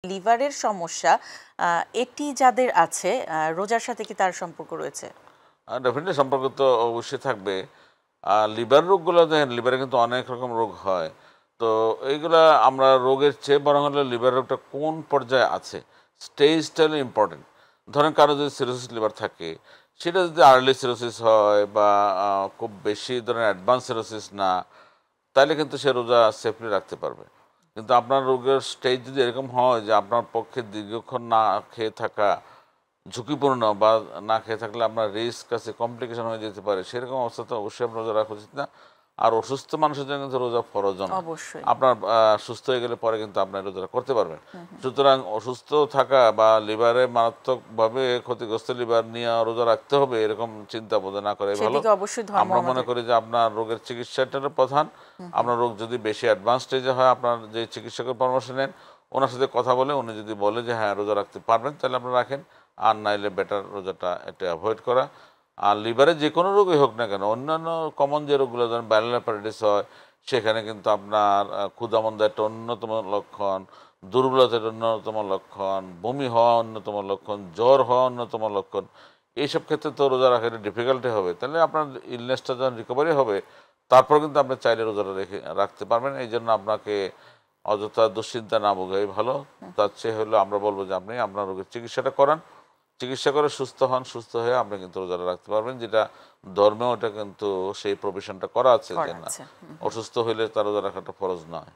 লিভারের সমস্যা এটি যাদের আছে রোজার সাথে কি তার সম্পর্ক রয়েছে? ডেফিনেটলি সম্পর্ক তো অবশ্যই থাকবে। লিভার রোগগুলো দেখেন, লিভারে কিন্তু অনেক রকম রোগ হয়। তো এইগুলা আমরা রোগের চেয়ে বরং হলো লিভার রোগটা কোন পর্যায়ে আছে, স্টেজটা হলো ইম্পর্টেন্ট। ধরেন কারো যদি সিরোসিস লিভার থাকে, সেটা যদি আর্লি সিরোসিস হয় বা খুব বেশি ধরেন অ্যাডভান্স সিরোসিস না, তাইলে কিন্তু সে রোজা সেফলি রাখতে পারবে। কিন্তু আপনার রোগের স্টেজ যদি এরকম হয় যে আপনার পক্ষে দীর্ঘক্ষণ না খেয়ে থাকা ঝুঁকিপূর্ণ বা না খেয়ে থাকলে আপনার রিস্ক আছে, কমপ্লিকেশন হয়ে যেতে পারে, সেরকম অবস্থাতে অবশ্যই আপনার রোজা রাখা উচিত না। আর অসুস্থ মানুষের জন্য কিন্তু রোজা ফরজও না। অবশ্যই। আপনার সুস্থ হয়ে গেলে পরে কিন্তু আপনার রোজাটা করতে পারবেন। সুতরাং অসুস্থ থাকা বা লিভারে মারাত্মকভাবে ক্ষতিগ্রস্ত লিভার নিয়ে রোজা রাখতে হবে এরকম চিন্তা বোধ না করে ভালো। সেদিকে অবশ্যই ধর্ম আমরা মনে আমাদের। করি যে আপনার রোগের চিকিৎসাটা প্রধান। আপনার রোগ যদি বেশি অ্যাডভান্স স্টেজে হয়, আপনার যে চিকিৎসকের পরামর্শ নেন, ওনার সাথে কথা বলে উনি যদি বলে যে হ্যাঁ রোজা রাখতে পারবেন, তাহলে আপনি রাখেন। আর নাইলে বেটার রোজাটা এটা অ্যাভয়েড করা। আর লিভারে যে কোনো রোগই হোক না কেন, অন্যান্য কমন যে রোগগুলো যেমন ব্যালেল প্যারালাইটিস হয়, সেখানে কিন্তু আপনার ক্ষুধামন্দা একটা অন্যতম লক্ষণ, দুর্বলতা একটা অন্যতম লক্ষণ, বমি হওয়া অন্যতম লক্ষণ, জ্বর হওয়া অন্যতম লক্ষণ। এইসব ক্ষেত্রে তো রোজা রাখা ডিফিকাল্টি হবে। তাহলে আপনার ইলনেসটা যখন রিকভারি হবে, তারপর কিন্তু আপনি চাইলে রোজাটা রাখতে পারবেন। এই জন্য আপনাকে অযথা দুশ্চিন্তা না ভোগাই ভালো। তার চেয়ে হলো আমরা বলব যে আপনি আপনার রোগের চিকিৎসাটা করান। চিকিৎসা করে সুস্থ হন, সুস্থ হয়ে আপনি কিন্তু রোজাটা রাখতে পারবেন। যেটা ধর্মেও ওটা কিন্তু সেই প্রভিশনটা করা আছে যে করা না, আছে। অসুস্থ হইলে তার রোজা রাখাটা ফরজ নয়।